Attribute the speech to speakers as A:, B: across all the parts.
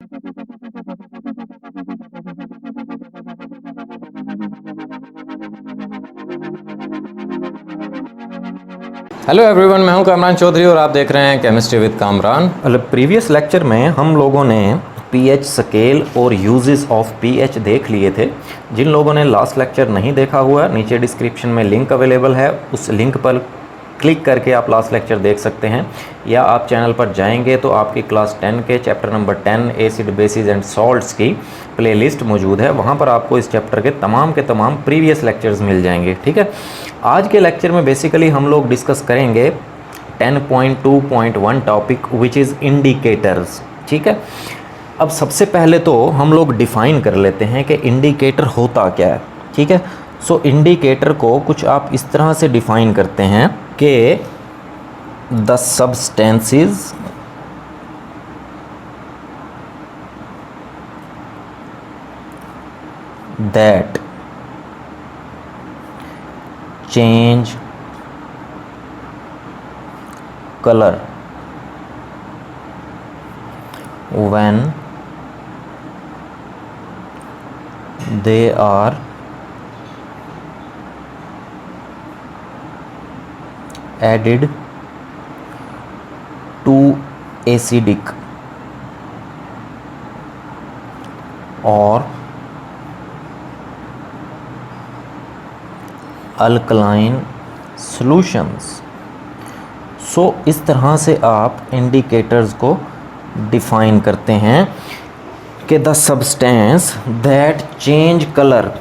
A: Hello everyone, मैं हूं कामरान चौधरी और आप देख रहे हैं chemistry with Kamran.
B: Previous lecture में हम लोगों ने पीएच स्केल और यूजेस ऑफ पीएच देख लिए थे। जिन लोगों ने लास्ट लेक्चर नहीं देखा हुआ, नीचे डिस्क्रिप्शन में लिंक अवेलेबल है, उस लिंक पर क्लिक करके आप लास्ट लेक्चर देख सकते हैं, या आप चैनल पर जाएंगे तो आपकी क्लास 10 के chapter number 10 acid basis and salts की प्लेलिस्ट मौजूद है। वहाँ पर आपको इस चैप्टर के तमाम प्रीवियस लेक्चर्स मिल जाएंगे। ठीक है, आज के लेक्चर में बेसिकली हम लोग डिस्कस करेंगे 10.2.1 टॉपिक विच इज़ इंडिकेटर्स। ठीक है, अब सबसे पहले तो हम लोग डिफ़ाइन कर लेते हैं कि इंडिकेटर होता क्या है। ठीक है, सो इंडिकेटर को कुछ आप इस तरह से डिफ़ाइन करते हैं कि the substances that change color when they are added to acidic or alkaline solutions. So इस तरह से आप इंडिकेटर्स को डिफ़ाइन करते हैं कि the substance that change colour,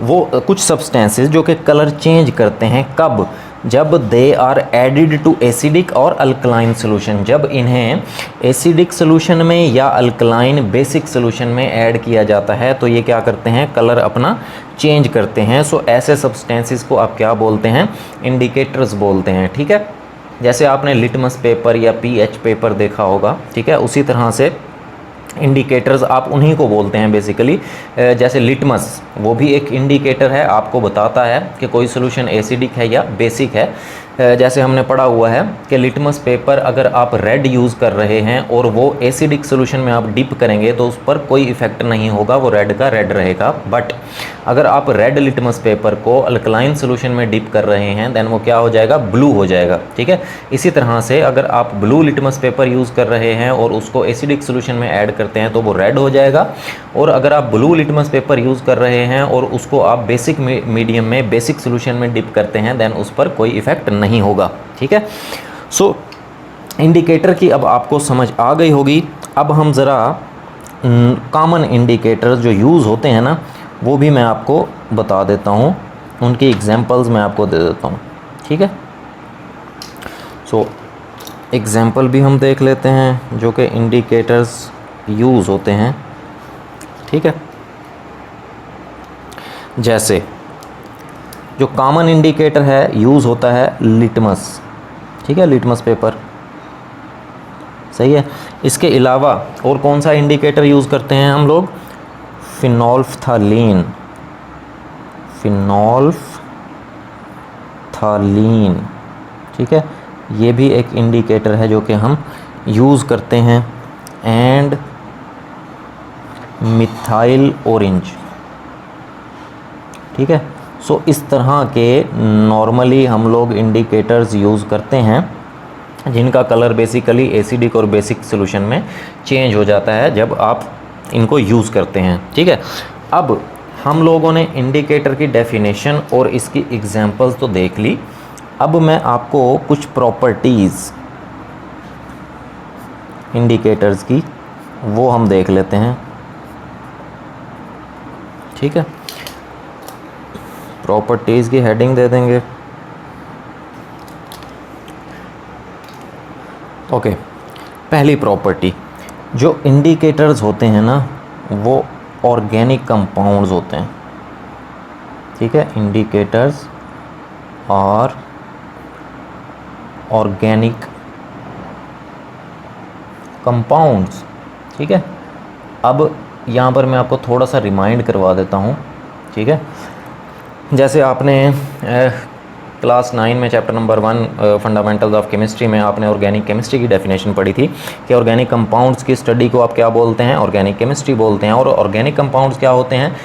B: वो कुछ सब्सटेंसेस जो कि कलर चेंज करते हैं। कब? जब they are added to acidic और अल्कलाइन सोल्यूशन, जब इन्हें एसिडिक सोल्यूशन में या अल्कलाइन बेसिक सोल्यूशन में ऐड किया जाता है तो ये क्या करते हैं, कलर अपना चेंज करते हैं। सो ऐसे सब्सटेंसेस को आप क्या बोलते हैं, इंडिकेटर्स बोलते हैं। ठीक है, जैसे आपने लिटमस पेपर या पीएच पेपर देखा होगा, ठीक है, उसी तरह से इंडिकेटर्स आप उन्हीं को बोलते हैं बेसिकली। जैसे लिटमस, वो भी एक इंडिकेटर है, आपको बताता है कि कोई सॉल्यूशन एसिडिक है या बेसिक है। जैसे हमने पढ़ा हुआ है कि लिटमस पेपर अगर आप रेड यूज़ कर रहे हैं और वो एसिडिक सॉल्यूशन में आप डिप करेंगे तो उस पर कोई इफ़ेक्ट नहीं होगा, वो रेड का रेड रहेगा। बट अगर आप रेड लिटमस पेपर को अल्कलाइन सॉल्यूशन में डिप कर रहे हैं देन वो क्या हो जाएगा, ब्लू हो जाएगा। ठीक है, इसी तरह से अगर आप ब्लू लिटमस पेपर यूज़ कर रहे हैं और उसको एसिडिक सॉल्यूशन में ऐड करते हैं तो वो रेड हो जाएगा। और अगर आप ब्लू लिटमस पेपर यूज़ कर रहे हैं और उसको आप बेसिक मीडियम में बेसिक सॉल्यूशन में डिप करते हैं देन उस पर कोई इफ़ेक्ट नहीं होगा। ठीक है, सो इंडिकेटर की अब आपको समझ आ गई होगी। अब हम ज़रा कॉमन इंडिकेटर्स जो यूज़ होते हैं ना, वो भी मैं आपको बता देता हूँ, उनकी एग्जांपल्स मैं आपको दे देता हूँ। ठीक है, सो एग्जांपल भी हम देख लेते हैं जो कि इंडिकेटर्स यूज़ होते हैं। ठीक है, जैसे जो कॉमन इंडिकेटर है यूज़ होता है लिटमस। ठीक है, लिटमस पेपर सही है। इसके अलावा और कौन सा इंडिकेटर यूज़ करते हैं हम लोग, फिनोल्फ्थालीन। फिनोल्फ्थालीन, ठीक है, ये भी एक इंडिकेटर है जो कि हम यूज़ करते हैं। And methyl orange. ठीक है, सो इस तरह के नॉर्मली हम लोग इंडिकेटर्स यूज़ करते हैं जिनका कलर बेसिकली एसिडिक और बेसिक सॉल्यूशन में चेंज हो जाता है जब आप इनको यूज़ करते हैं। ठीक है, अब हम लोगों ने इंडिकेटर की डेफिनेशन और इसकी एग्जांपल्स तो देख ली। अब मैं आपको कुछ प्रॉपर्टीज़ इंडिकेटर्स की वो हम देख लेते हैं। ठीक है, प्रॉपर्टीज़ की हेडिंग दे देंगे। ओके, पहली प्रॉपर्टी, जो इंडिकेटर्स होते हैं ना वो ऑर्गेनिक कंपाउंड्स होते हैं। ठीक है, इंडिकेटर्स और ऑर्गेनिक कंपाउंड्स। ठीक है, अब यहाँ पर मैं आपको थोड़ा सा रिमाइंड करवा देता हूँ। ठीक है, जैसे आपने क्लास 9 में chapter number 1 fundamentals of chemistry में आपने ऑर्गेनिक केमिस्ट्री की डेफिनेशन पढ़ी थी कि ऑर्गेनिक कंपाउंड्स की स्टडी को आप क्या बोलते हैं, ऑर्गेनिक केमिस्ट्री बोलते हैं। और ऑर्गेनिक कंपाउंड्स क्या होते हैं,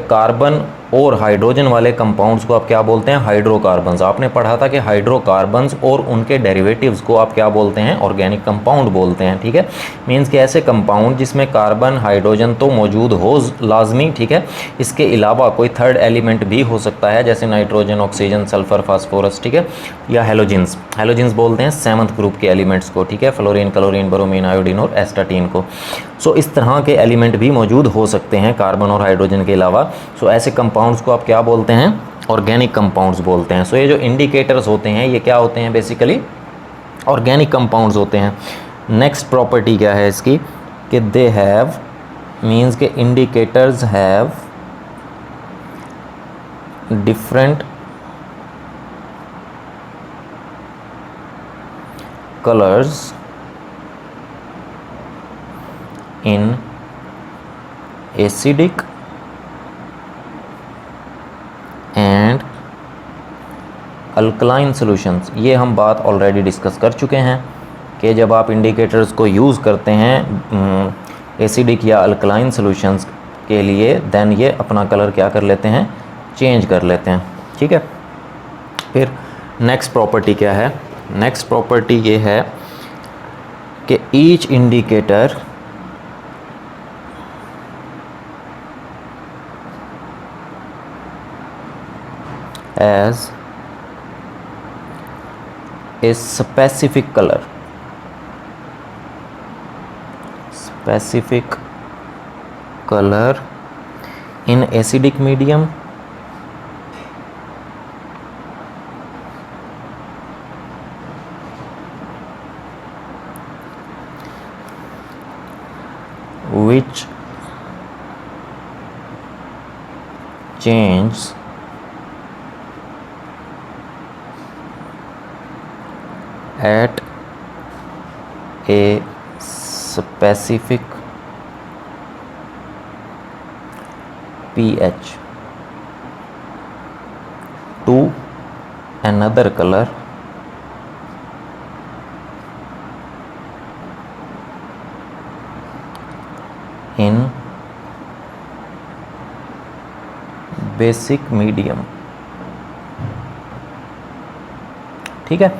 B: कार्बन और हाइड्रोजन वाले कंपाउंड्स को आप क्या बोलते हैं, हाइड्रोकार्बन्स। आपने पढ़ा था कि हाइड्रोकार्बन्स और उनके डेरिवेटिव्स को आप क्या बोलते हैं, ऑर्गेनिक कंपाउंड बोलते हैं। ठीक है, मीन्स कि ऐसे कंपाउंड जिसमें कार्बन हाइड्रोजन तो मौजूद हो लाजमी, ठीक है, इसके अलावा कोई थर्ड एलिमेंट भी हो सकता है, जैसे नाइट्रोजन, ऑक्सीजन, सल्फर, फास्फोरस, ठीक है, या हेलोजेंस। हेलोजेंस बोलते हैं 7th ग्रुप के एलिमेंट्स को, ठीक है, फ्लोरीन, क्लोरीन, ब्रोमीन, आयोडीन और एस्टाटीन को। सो इस तरह के एलिमेंट भी मौजूद हो सकते हैं कार्बन और हाइड्रोजन के अलावा। सो ऐसे कंपाउंड्स को आप क्या बोलते हैं, ऑर्गेनिक कंपाउंड्स बोलते हैं। सो ये जो इंडिकेटर्स होते हैं ये क्या होते हैं, बेसिकली ऑर्गेनिक कंपाउंड्स होते हैं। नेक्स्ट प्रॉपर्टी क्या है इसकी कि दे हैव, मीन्स के indicators have different colours in acidic and alkaline solutions. ये हम बात ऑलरेडी डिस्कस कर चुके हैं कि जब आप इंडिकेटर्स को यूज़ करते हैं एसिडिक या अल्कलाइन सॉल्यूशंस के लिए, देन ये अपना कलर क्या कर लेते हैं, चेंज कर लेते हैं। ठीक है, फिर नेक्स्ट प्रॉपर्टी क्या है, नेक्स्ट प्रॉपर्टी ये है कि each indicator as a specific color, specific color in acidic medium which changes at a specific pH to another color in basic medium। ठीक है,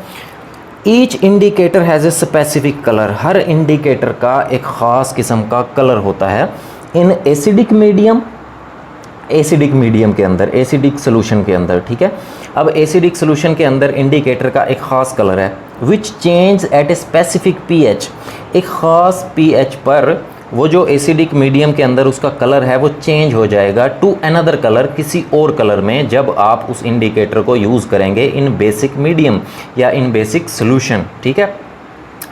B: each indicator has a specific colour, her indicator का एक ख़ास किस्म का colour होता है। In acidic medium, acidic medium के अंदर, एसिडिक सोल्यूशन के अंदर। ठीक है, अब एसिडिक सोल्यूशन के अंदर इंडिकेटर का एक ख़ास कलर है, which change at a specific pH. एक ख़ास पीएच पर वो जो एसिडिक मीडियम के अंदर उसका कलर है वो चेंज हो जाएगा टू अनदर कलर, किसी और कलर में, जब आप उस इंडिकेटर को यूज़ करेंगे इन बेसिक मीडियम या इन बेसिक सोल्यूशन। ठीक है,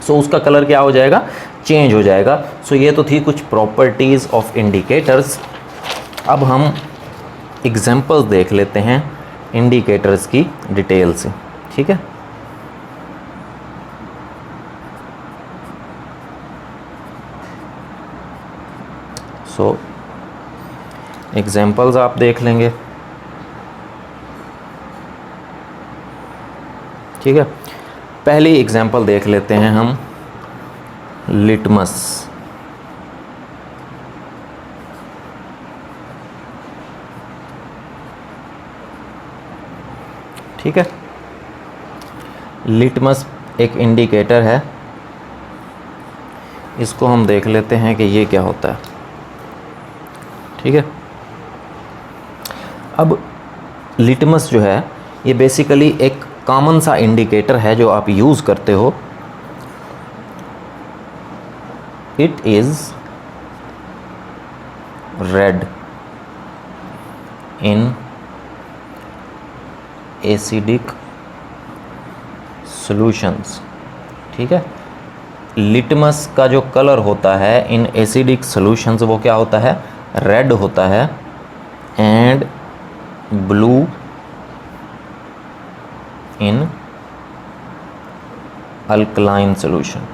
B: सो उसका कलर क्या हो जाएगा, चेंज हो जाएगा। सो ये तो थी कुछ प्रॉपर्टीज़ ऑफ इंडिकेटर्स। अब हम एग्जांपल्स देख लेते हैं इंडिकेटर्स की डिटेल से। ठीक है, सो एग्जांपल्स आप देख लेंगे। ठीक है, पहली एग्जांपल देख लेते हैं हम, लिटमस। ठीक है, लिटमस एक इंडिकेटर है, इसको हम देख लेते हैं कि ये क्या होता है। ठीक है, अब लिटमस जो है ये बेसिकली एक कॉमन सा इंडिकेटर है जो आप यूज़ करते हो। It is red in acidic solutions. ठीक है, लिटमस का जो कलर होता है इन एसिडिक सॉल्यूशंस वो क्या होता है, रेड होता है, and blue in alkaline solution.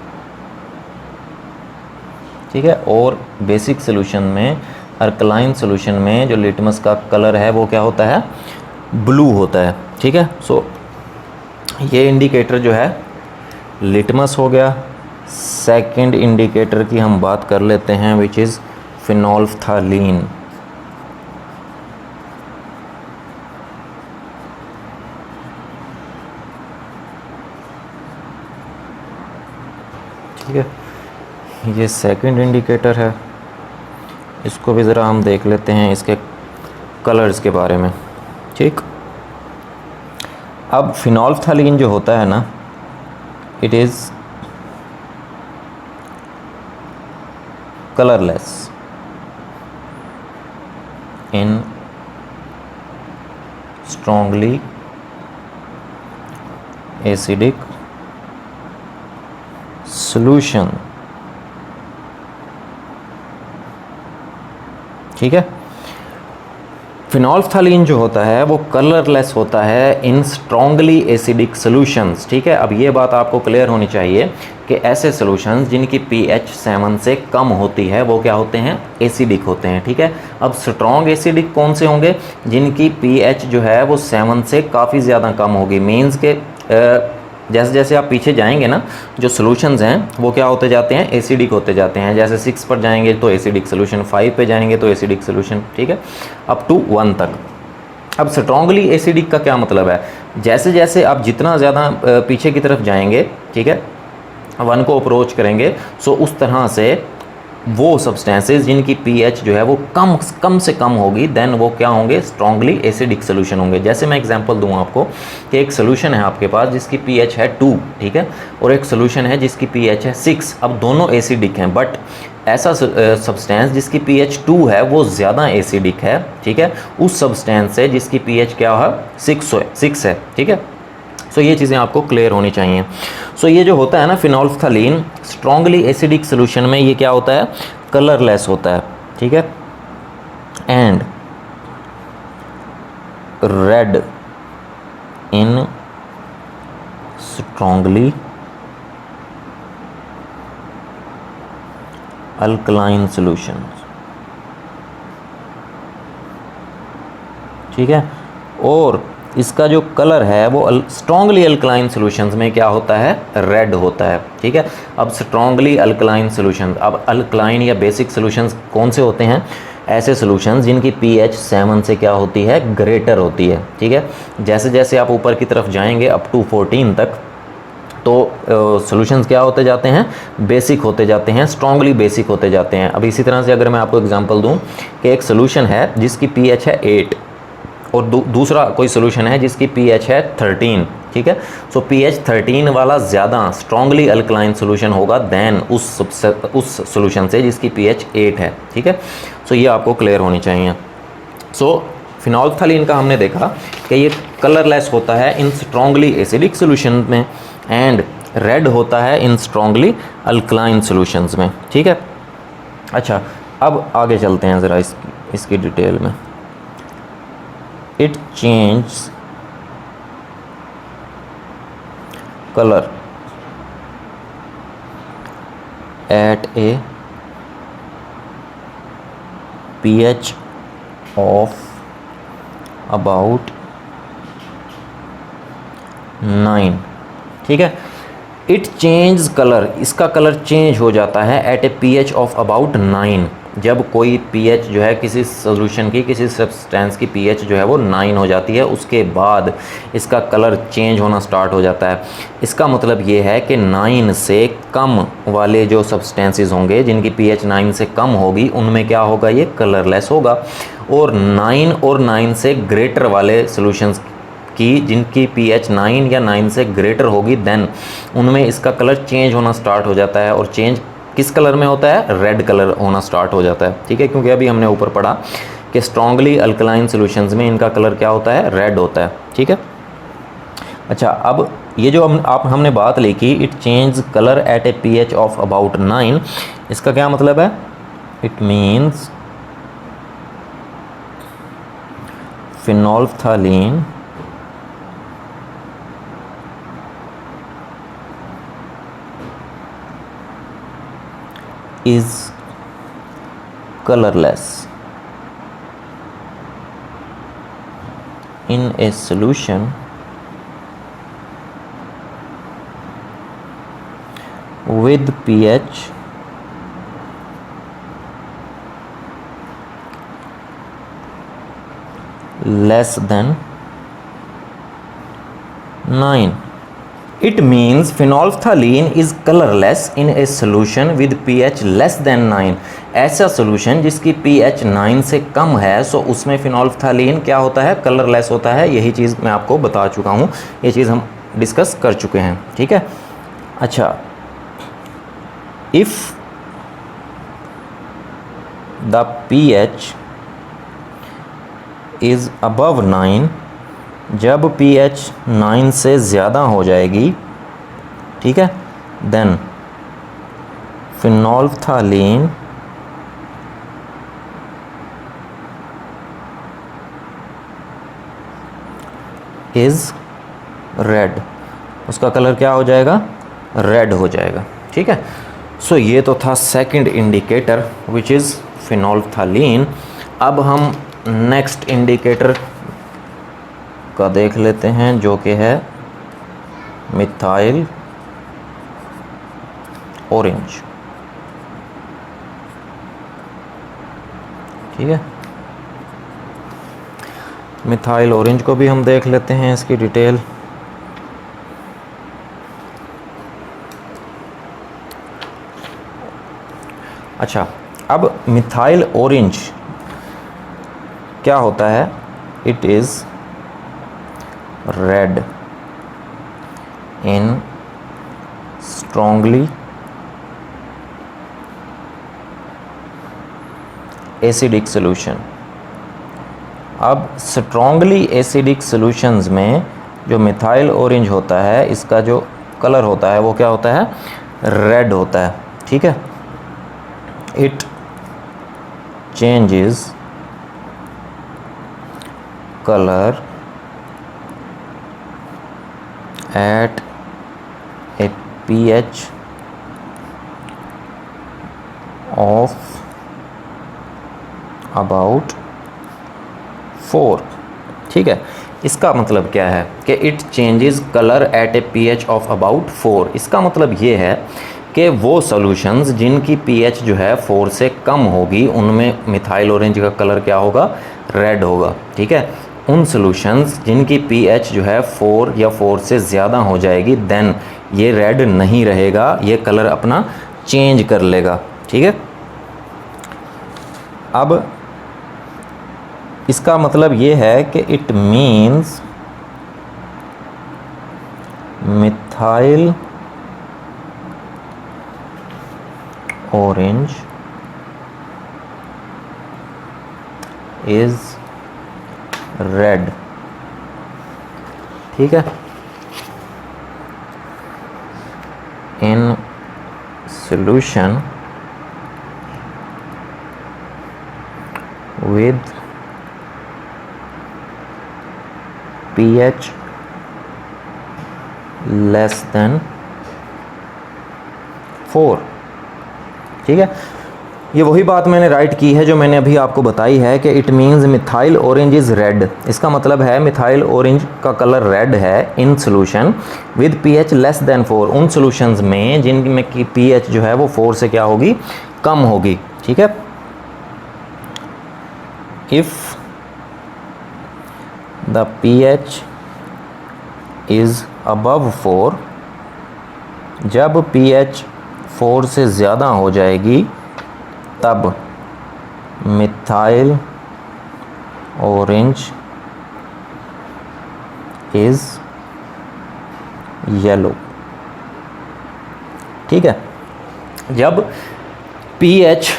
B: ठीक है, और बेसिक सॉल्यूशन में, अल्कलाइन सॉल्यूशन में जो लिटमस का कलर है वो क्या होता है, ब्लू होता है। ठीक है, सो ये इंडिकेटर जो है लिटमस हो गया। सेकंड इंडिकेटर की हम बात कर लेते हैं विच इज़ फिनोल्फ्थालीन। ठीक है, ये सेकंड इंडिकेटर है। इसको भी ज़रा हम देख लेते हैं इसके कलर्स के बारे में। ठीक, अब फिनोल्फ्थालीन जो होता है ना, it is colourless in strongly acidic solution. ठीक है, फिनोल्फ्थालीन जो होता है वो कलरलेस होता है इन स्ट्रॉन्गली एसिडिक सॉल्यूशंस। ठीक है, अब ये बात आपको क्लियर होनी चाहिए कि ऐसे सॉल्यूशंस जिनकी pH 7 से कम होती है वो क्या होते हैं, एसिडिक होते हैं। ठीक है, अब स्ट्रॉन्ग एसिडिक कौन से होंगे, जिनकी pH जो है वो 7 से काफ़ी ज़्यादा कम होगी। मीन्स के जैसे जैसे आप पीछे जाएंगे ना, जो सॉल्यूशंस हैं वो क्या होते जाते हैं, एसिडिक होते जाते हैं। जैसे 6 पर जाएंगे तो एसिडिक सॉल्यूशन, 5 पे जाएंगे तो एसिडिक सॉल्यूशन। ठीक है, अप टू 1 तक। अब स्ट्रॉन्गली एसिडिक का क्या मतलब है, जैसे जैसे आप जितना ज़्यादा पीछे की तरफ जाएंगे, ठीक है, 1 को अप्रोच करेंगे, सो उस तरह से वो सब्सटेंसेस जिनकी pH जो है वो कम से कम होगी, देन वो क्या होंगे, स्ट्रॉन्गली एसिडिक सोल्यूशन होंगे। जैसे मैं एग्जांपल दूं आपको कि एक सोल्यूशन है आपके पास जिसकी pH है 2, ठीक है, और एक सोल्यूशन है जिसकी pH है 6। अब दोनों एसिडिक हैं, बट ऐसा सब्सटेंस जिसकी pH 2 है वो ज़्यादा एसिडिक है, ठीक है, उस सब्सटेंस से जिसकी pH क्या है, 6 है। ठीक है, सो ये चीज़ें आपको क्लियर होनी चाहिए। सो ये जो होता है ना फिनोल्फ्थालीन, स्ट्रॉन्गली एसिडिक सोल्यूशन में ये क्या होता है, कलरलेस होता है। ठीक है, and red in strongly alkaline solution. ठीक है, और इसका जो कलर है वो स्ट्रॉन्गली अल्कलाइन सॉल्यूशंस में क्या होता है, रेड होता है। ठीक है, अब स्ट्रॉन्गली अल्कलाइन सॉल्यूशंस, अब अल्कलाइन या बेसिक सॉल्यूशंस कौन से होते हैं, ऐसे सॉल्यूशंस जिनकी pH 7 से क्या होती है, ग्रेटर होती है। ठीक है, जैसे जैसे आप ऊपर की तरफ जाएंगे अप टू 14 तक, तो सॉल्यूशंस क्या होते जाते हैं, बेसिक होते जाते हैं, स्ट्रॉन्गली बेसिक होते जाते हैं। अब इसी तरह से अगर मैं आपको एग्जांपल दूं कि एक सॉल्यूशन है जिसकी pH है 8 और दूसरा कोई सोल्यूशन है जिसकी pH है 13, ठीक है, सो pH 13 वाला ज़्यादा स्ट्रॉन्गली अल्कलाइन सोल्यूशन होगा देन उस सोल्यूशन से जिसकी pH 8 है। ठीक है, सो ये आपको क्लियर होनी चाहिए। सो फिनोल्फ्थालीन का हमने देखा कि ये कलरलेस होता है इन स्ट्रॉन्गली एसिडिक सोल्यूशन में, एंड रेड होता है इन स्ट्रॉन्गली अल्कलाइन सोल्यूशंस में। ठीक है, अच्छा अब आगे चलते हैं ज़रा इसकी डिटेल में। It changes color at a pH of about 9। ठीक है, इट चेंज कलर, इसका कलर चेंज हो जाता है at a pH of about 9। जब कोई pH जो है किसी सॉल्यूशन की, किसी सब्सटेंस की pH जो है वो 9 हो जाती है, उसके बाद इसका कलर चेंज होना स्टार्ट हो जाता है। इसका मतलब ये है कि 9 से कम वाले जो सब्सटेंसेस होंगे जिनकी pH 9 से कम होगी, उनमें क्या होगा, ये कलरलेस होगा। और 9 से ग्रेटर वाले सॉल्यूशंस की जिनकी pH 9 या 9 से ग्रेटर होगी, देन उनमें इसका कलर चेंज होना स्टार्ट हो जाता है। और चेंज किस कलर में होता है, रेड कलर होना स्टार्ट हो जाता है। ठीक है, क्योंकि अभी हमने ऊपर पढ़ा कि स्ट्रॉन्गली अल्कलाइन सॉल्यूशंस में इनका कलर क्या होता है, रेड होता है। ठीक है, अच्छा अब ये जो हमने बात लिखी, it change colour at a pH of about 9, इसका क्या मतलब है, it means phenolphthalein is colorless in a solution with pH less than 9. It means phenolphthalein is colorless in a solution with pH less than 9. ऐसा solution जिसकी pH 9 से कम है, सो उसमें phenolphthalein क्या होता है, कलरलेस होता है। यही चीज़ मैं आपको बता चुका हूँ, ये चीज़ हम डिस्कस कर चुके हैं, ठीक है। अच्छा, if the pH is above 9, जब pH 9 से ज़्यादा हो जाएगी, ठीक है, देन phenolphthalein इज़ रेड, उसका कलर क्या हो जाएगा, रेड हो जाएगा, ठीक है। सो ये तो था second indicator which is phenolphthalein। अब हम नेक्स्ट इंडिकेटर का देख लेते हैं, जो कि है मिथाइल ऑरेंज, ठीक है। मिथाइल ऑरेंज को भी हम देख लेते हैं, इसकी डिटेल। अच्छा, अब मिथाइल ऑरेंज क्या होता है, it is red in strongly acidic solution. अब स्ट्रॉन्गली एसिडिक सॉल्यूशंस में जो मिथाइल ऑरेंज होता है, इसका जो कलर होता है वो क्या होता है, रेड होता है, ठीक है। It changes colour at a pH of about 4, ठीक है। इसका मतलब क्या है कि it changes colour at a pH of about 4। इसका मतलब ये है कि वो सॉल्यूशंस जिनकी pH जो है 4 से कम होगी, उनमें मिथाइल ऑरेंज का कलर क्या होगा, रेड होगा, ठीक है। उन सॉल्यूशंस जिनकी pH जो है 4 या 4 से ज़्यादा हो जाएगी, देन ये रेड नहीं रहेगा, ये कलर अपना चेंज कर लेगा, ठीक है। अब इसका मतलब ये है कि it means methyl orange is red, ठीक है, in solution with pH less than 4, ठीक है। ये वही बात मैंने राइट की है जो मैंने अभी आपको बताई है कि it means methyl orange is red. इसका मतलब है मिथाइल ऑरेंज का कलर रेड है in solution with pH less than 4, उन सॉल्यूशंस में जिनमें की pH जो है वो 4 से क्या होगी, कम होगी, ठीक है। If the pH is above 4, जब pH 4 से ज़्यादा हो जाएगी, तब मिथाइल ऑरेंज इज़ येलो, ठीक है। जब pH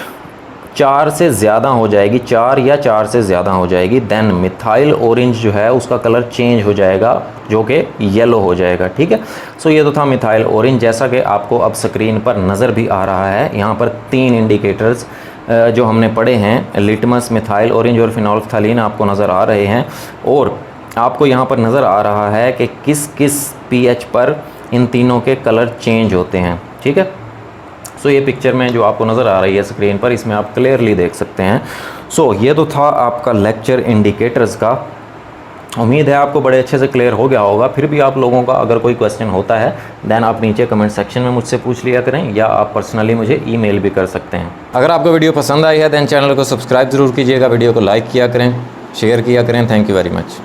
B: 4 से ज़्यादा हो जाएगी, 4 या 4 से ज़्यादा हो जाएगी, देन मिथाइल ऑरेंज जो है उसका कलर चेंज हो जाएगा, जो कि येलो हो जाएगा, ठीक है। सो ये तो था मिथाइल ऑरेंज। जैसा कि आपको अब स्क्रीन पर नज़र भी आ रहा है, यहाँ पर 3 इंडिकेटर्स जो हमने पढ़े हैं, लिटमस, मिथाइल ऑरेंज और फिनोल्फ्थालीन आपको नज़र आ रहे हैं, और आपको यहाँ पर नज़र आ रहा है कि किस किस pH पर इन तीनों के कलर चेंज होते हैं, ठीक है। सो ये पिक्चर में जो आपको नज़र आ रही है स्क्रीन पर, इसमें आप क्लियरली देख सकते हैं। सो ये तो था आपका लेक्चर इंडिकेटर्स का। उम्मीद है आपको बड़े अच्छे से क्लियर हो गया होगा। फिर भी आप लोगों का अगर कोई क्वेश्चन होता है देन आप नीचे कमेंट सेक्शन में मुझसे पूछ लिया करें, या आप पर्सनली मुझे ईमेल भी कर सकते हैं।
A: अगर आपको वीडियो पसंद आई है देन चैनल को सब्सक्राइब ज़रूर कीजिएगा, वीडियो को लाइक किया करें, शेयर किया करें। Thank you very much.